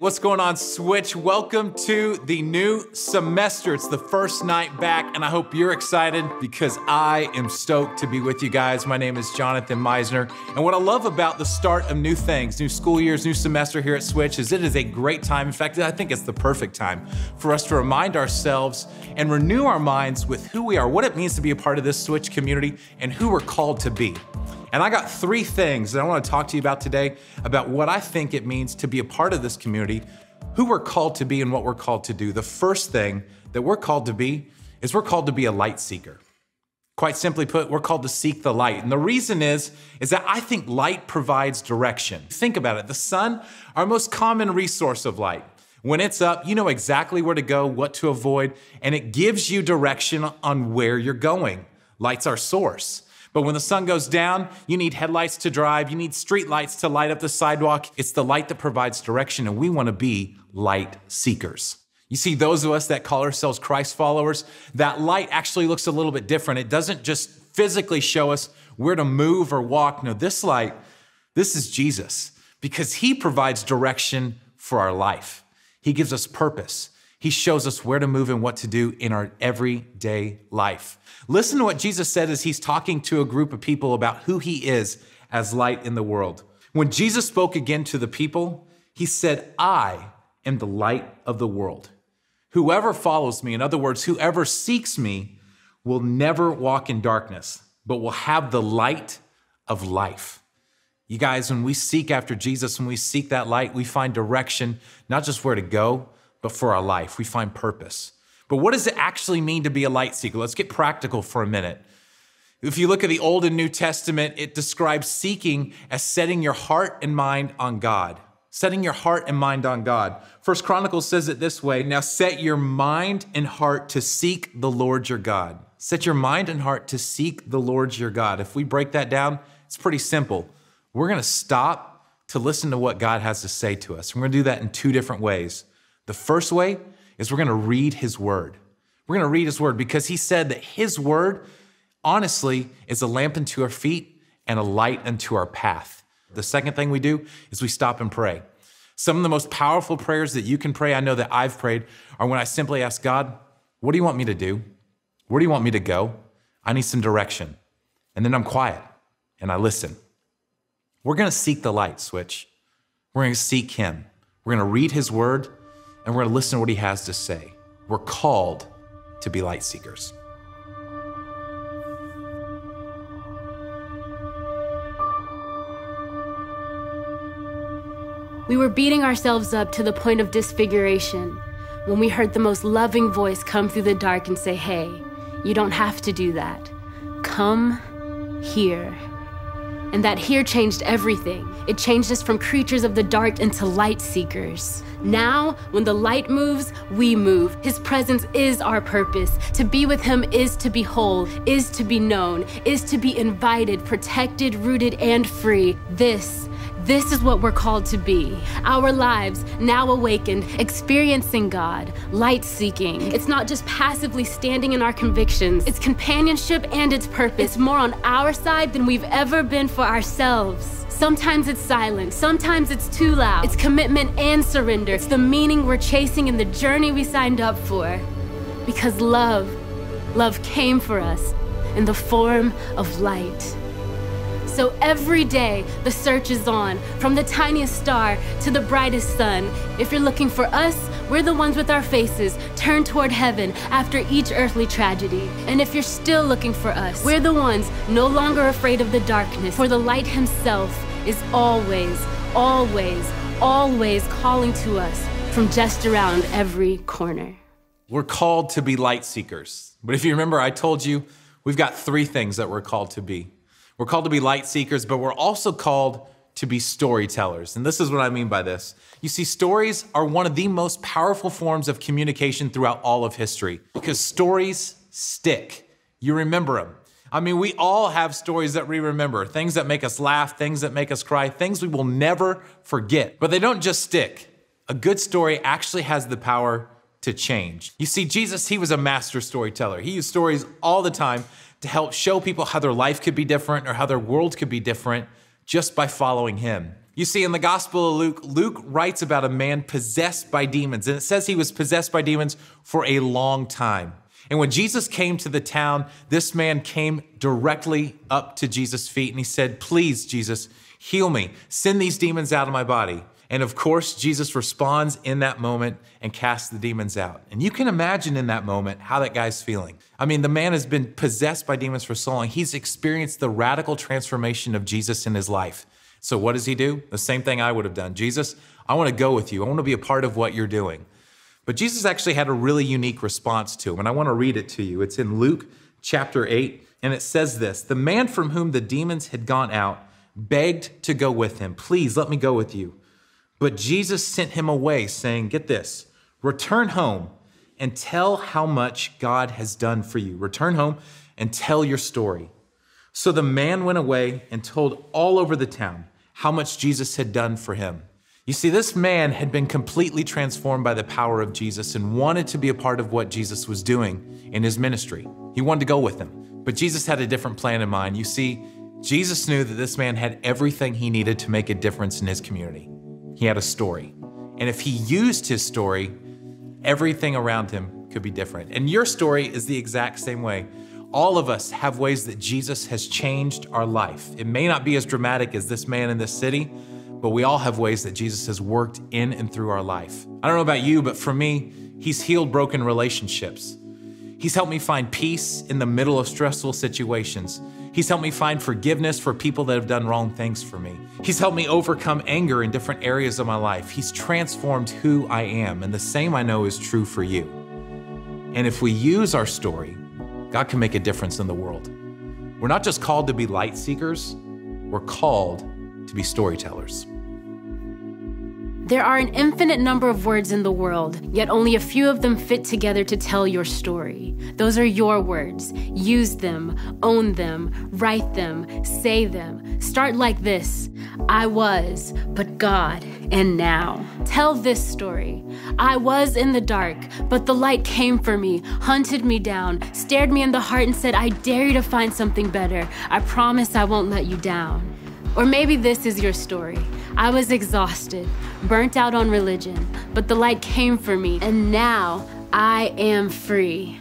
What's going on, Switch? Welcome to the new semester. It's the first night back, and I hope you're excited because I am stoked to be with you guys. My name is Jonathan Meisner, and what I love about the start of new things, new school years, new semester here at Switch is it is a great time. In fact, I think it's the perfect time for us to remind ourselves and renew our minds with who we are, what it means to be a part of this Switch community, and who we're called to be. And I got three things that I want to talk to you about today about what I think it means to be a part of this community, who we're called to be and what we're called to do. The first thing that we're called to be is we're called to be a light seeker. Quite simply put, we're called to seek the light. And the reason is that I think light provides direction. Think about it. The sun, our most common resource of light. When it's up, you know exactly where to go, what to avoid, and it gives you direction on where you're going. Light's our source. But when the sun goes down, you need headlights to drive, you need street lights to light up the sidewalk. It's the light that provides direction, and we want to be light seekers. You see, those of us that call ourselves Christ followers, that light actually looks a little bit different. It doesn't just physically show us where to move or walk. No, this light, this is Jesus, because he provides direction for our life. He gives us purpose. He shows us where to move and what to do in our everyday life. Listen to what Jesus said as he's talking to a group of people about who he is as light in the world. When Jesus spoke again to the people, he said, "I am the light of the world. Whoever follows me," in other words, whoever seeks me, "will never walk in darkness, but will have the light of life." You guys, when we seek after Jesus, when we seek that light, we find direction, not just where to go, but for our life. We find purpose. But what does it actually mean to be a light seeker? Let's get practical for a minute. If you look at the Old and New Testament, it describes seeking as setting your heart and mind on God. Setting your heart and mind on God. First Chronicles says it this way, "Now set your mind and heart to seek the Lord your God." Set your mind and heart to seek the Lord your God. If we break that down, it's pretty simple. We're gonna stop to listen to what God has to say to us. We're gonna do that in two different ways. The first way is we're gonna read his word. We're gonna read his word because he said that his word, honestly, is a lamp unto our feet and a light unto our path. The second thing we do is we stop and pray. Some of the most powerful prayers that you can pray, I know that I've prayed, are when I simply ask God, what do you want me to do? Where do you want me to go? I need some direction. And then I'm quiet and I listen. We're gonna seek the light, Switch. We're gonna seek him. We're gonna read his word, and we're gonna listen to what he has to say. We're called to be light seekers. We were beating ourselves up to the point of disfiguration when we heard the most loving voice come through the dark and say, "Hey, you don't have to do that. Come here." And that here changed everything. It changed us from creatures of the dark into light seekers. Now, when the light moves, we move. His presence is our purpose. To be with him is to be whole, is to be known, is to be invited, protected, rooted, and free. This is what we're called to be. Our lives, now awakened, experiencing God, light seeking. It's not just passively standing in our convictions. It's companionship and it's purpose. It's more on our side than we've ever been for ourselves. Sometimes it's silent, sometimes it's too loud. It's commitment and surrender. It's the meaning we're chasing and the journey we signed up for. Because love came for us in the form of light. So every day, the search is on, from the tiniest star to the brightest sun. If you're looking for us, we're the ones with our faces turned toward heaven after each earthly tragedy. And if you're still looking for us, we're the ones no longer afraid of the darkness, for the light himself is always, always, always calling to us from just around every corner. We're called to be light seekers. But if you remember, I told you, we've got three things that we're called to be. We're called to be light seekers, but we're also called to be storytellers. And this is what I mean by this. You see, stories are one of the most powerful forms of communication throughout all of history because stories stick. You remember them. I mean, we all have stories that we remember, things that make us laugh, things that make us cry, things we will never forget. But they don't just stick. A good story actually has the power to change. You see, Jesus, he was a master storyteller. He used stories all the time to help show people how their life could be different or how their world could be different just by following him. You see, in the Gospel of Luke, Luke writes about a man possessed by demons, and it says he was possessed by demons for a long time. And when Jesus came to the town, this man came directly up to Jesus' feet and he said, "Please, Jesus, heal me. Send these demons out of my body." And of course, Jesus responds in that moment and casts the demons out. And you can imagine in that moment how that guy's feeling. I mean, the man has been possessed by demons for so long. He's experienced the radical transformation of Jesus in his life. So what does he do? The same thing I would have done. Jesus, I want to go with you. I want to be a part of what you're doing. But Jesus actually had a really unique response to him, and I want to read it to you. It's in Luke chapter 8, and it says this: "The man from whom the demons had gone out begged to go with him. 'Please let me go with you.' But Jesus sent him away, saying," get this, "return home and tell how much God has done for you." Return home and tell your story. So the man went away and told all over the town how much Jesus had done for him. You see, this man had been completely transformed by the power of Jesus and wanted to be a part of what Jesus was doing in his ministry. He wanted to go with him, but Jesus had a different plan in mind. You see, Jesus knew that this man had everything he needed to make a difference in his community. He had a story. And if he used his story, everything around him could be different. And your story is the exact same way. All of us have ways that Jesus has changed our life. It may not be as dramatic as this man in this city, but we all have ways that Jesus has worked in and through our life. I don't know about you, but for me, he's healed broken relationships. He's helped me find peace in the middle of stressful situations. He's helped me find forgiveness for people that have done wrong things for me. He's helped me overcome anger in different areas of my life. He's transformed who I am, and the same I know is true for you. And if we use our story, God can make a difference in the world. We're not just called to be light seekers, we're called to be storytellers. There are an infinite number of words in the world, yet only a few of them fit together to tell your story. Those are your words. Use them, own them, write them, say them. Start like this: I was, but God, and now. Tell this story. I was in the dark, but the light came for me, hunted me down, stared me in the heart and said, "I dare you to find something better. I promise I won't let you down." Or maybe this is your story. I was exhausted, burnt out on religion, but the light came for me, and now I am free.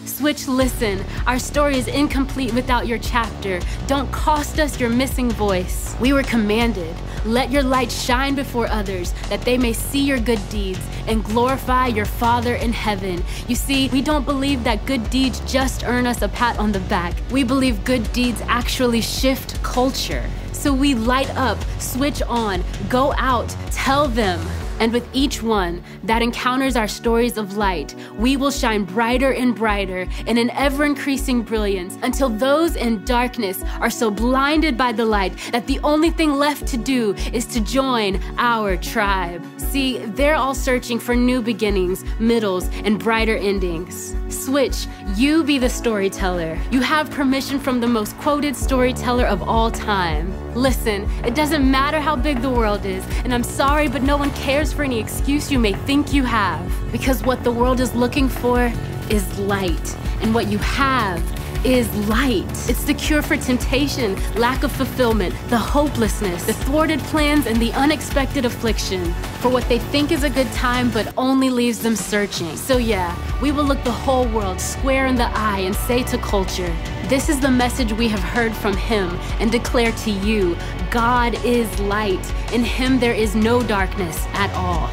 Switch, listen. Our story is incomplete without your chapter. Don't cost us your missing voice. We were commanded, let your light shine before others, that they may see your good deeds and glorify your Father in heaven. You see, we don't believe that good deeds just earn us a pat on the back. We believe good deeds actually shift culture. So we light up, switch on, go out, tell them. And with each one that encounters our stories of light, we will shine brighter and brighter in an ever-increasing brilliance until those in darkness are so blinded by the light that the only thing left to do is to join our tribe. See, they're all searching for new beginnings, middles, and brighter endings. Switch, you be the storyteller. You have permission from the most quoted storyteller of all time. Listen, it doesn't matter how big the world is, and I'm sorry, but no one cares for any excuse you may think you have. Because what the world is looking for is light, and what you have is light. It's the cure for temptation, lack of fulfillment, the hopelessness, the thwarted plans, and the unexpected affliction. For what they think is a good time, but only leaves them searching. So yeah, we will look the whole world square in the eye and say to culture, this is the message we have heard from him, and declare to you, God is light. In him there is no darkness at all.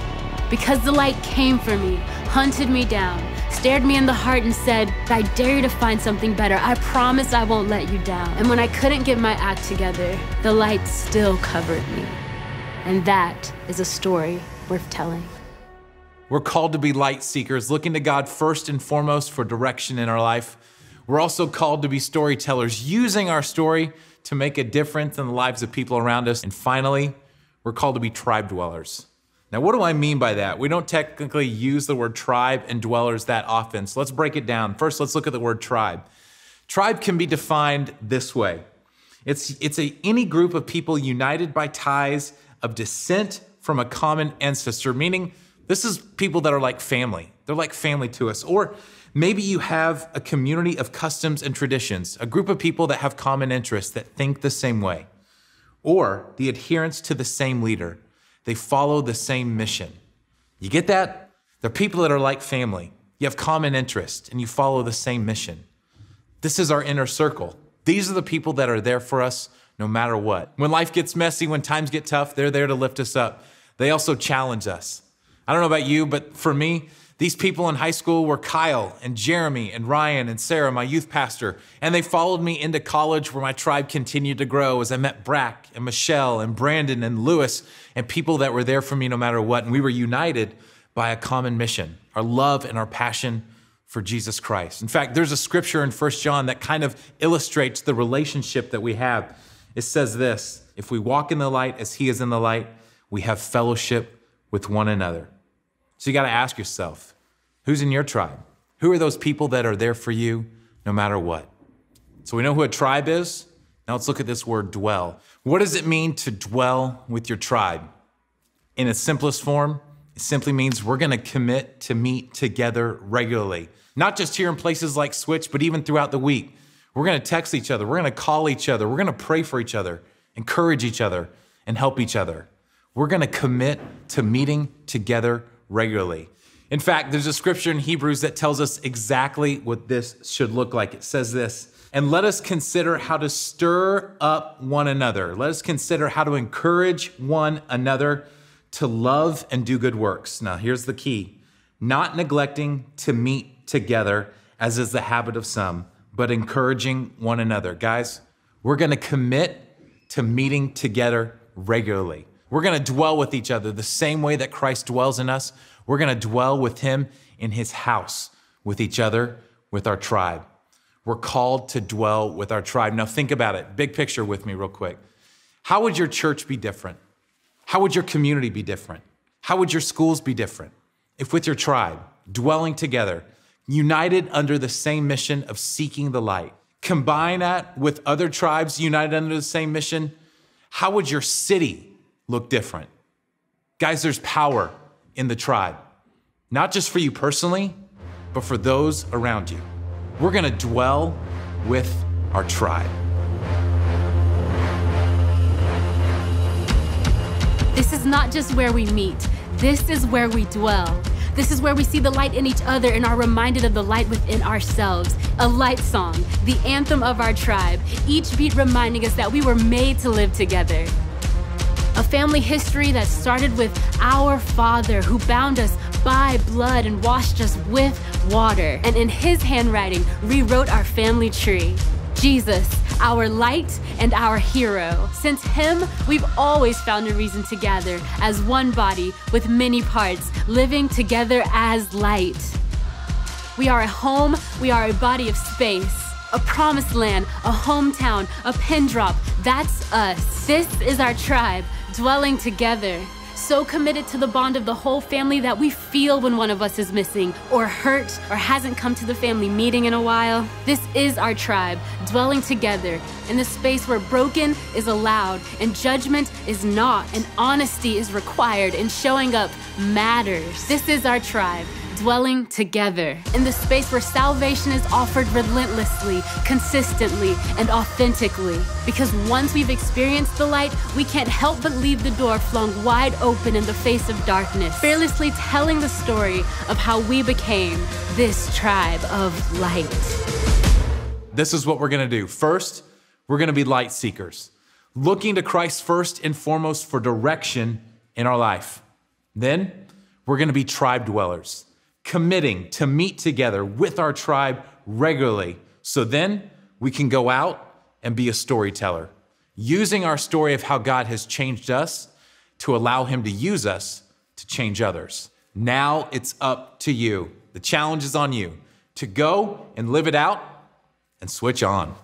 Because the light came for me, hunted me down, stared me in the heart and said, I dare you to find something better. I promise I won't let you down. And when I couldn't get my act together, the light still covered me. And that is a story worth telling. We're called to be light seekers, looking to God first and foremost for direction in our life. We're also called to be storytellers, using our story to make a difference in the lives of people around us. And finally, we're called to be TribeDwellers. Now, what do I mean by that? We don't technically use the word tribe and dwellers that often, so let's break it down. First, let's look at the word tribe. Tribe can be defined this way. It's any group of people united by ties of descent from a common ancestor, meaning this is people that are like family. They're like family to us. Or maybe you have a community of customs and traditions, a group of people that have common interests, that think the same way. or the adherence to the same leader. They follow the same mission. You get that? They're people that are like family. You have common interest and you follow the same mission. This is our inner circle. These are the people that are there for us no matter what. When life gets messy, when times get tough, they're there to lift us up. They also challenge us. I don't know about you, but for me, these people in high school were Kyle and Jeremy and Ryan and Sarah, my youth pastor, and they followed me into college where my tribe continued to grow as I met Brack and Michelle and Brandon and Lewis and people that were there for me no matter what. And we were united by a common mission, our love and our passion for Jesus Christ. In fact, there's a scripture in 1 John that kind of illustrates the relationship that we have. It says this, if we walk in the light as he is in the light, we have fellowship with one another. So you got to ask yourself, who's in your tribe? Who are those people that are there for you no matter what? So we know who a tribe is. Now let's look at this word dwell. What does it mean to dwell with your tribe? In its simplest form, it simply means we're going to commit to meet together regularly. Not just here in places like Switch, but even throughout the week. We're going to text each other. We're going to call each other. We're going to pray for each other, encourage each other, and help each other. We're going to commit to meeting together regularly. In fact, there's a scripture in Hebrews that tells us exactly what this should look like. It says this, and let us consider how to stir up one another. Let us consider how to encourage one another to love and do good works. Now, here's the key. Not neglecting to meet together, as is the habit of some, but encouraging one another. Guys, we're going to commit to meeting together regularly. We're going to dwell with each other the same way that Christ dwells in us. We're going to dwell with him in his house, with each other, with our tribe. We're called to dwell with our tribe. Now think about it. Big picture with me real quick. How would your church be different? How would your community be different? How would your schools be different if with your tribe, dwelling together, united under the same mission of seeking the light? Combine that with other tribes united under the same mission. How would your city look different? Guys, there's power in the tribe, not just for you personally, but for those around you. We're going to dwell with our tribe. This is not just where we meet. This is where we dwell. This is where we see the light in each other and are reminded of the light within ourselves. A light song, the anthem of our tribe, each beat reminding us that we were made to live together. A family history that started with our Father who bound us by blood and washed us with water, and in his handwriting rewrote our family tree. Jesus, our light and our hero. Since him, we've always found a reason to gather as one body with many parts, living together as light. We are a home, we are a body of space, a promised land, a hometown, a pin drop. That's us. This is our tribe, dwelling together. So committed to the bond of the whole family that we feel when one of us is missing or hurt or hasn't come to the family meeting in a while. This is our tribe, dwelling together in the space where broken is allowed and judgment is not, and honesty is required, and showing up matters. This is our tribe, dwelling together in the space where salvation is offered relentlessly, consistently, and authentically. Because once we've experienced the light, we can't help but leave the door flung wide open in the face of darkness, fearlessly telling the story of how we became this tribe of light. This is what we're going to do. First, we're going to be light seekers, looking to Christ first and foremost for direction in our life. Then, we're going to be tribe dwellers, committing to meet together with our tribe regularly. So then we can go out and be a storyteller, using our story of how God has changed us to allow him to use us to change others. Now it's up to you. The challenge is on you to go and live it out and switch on.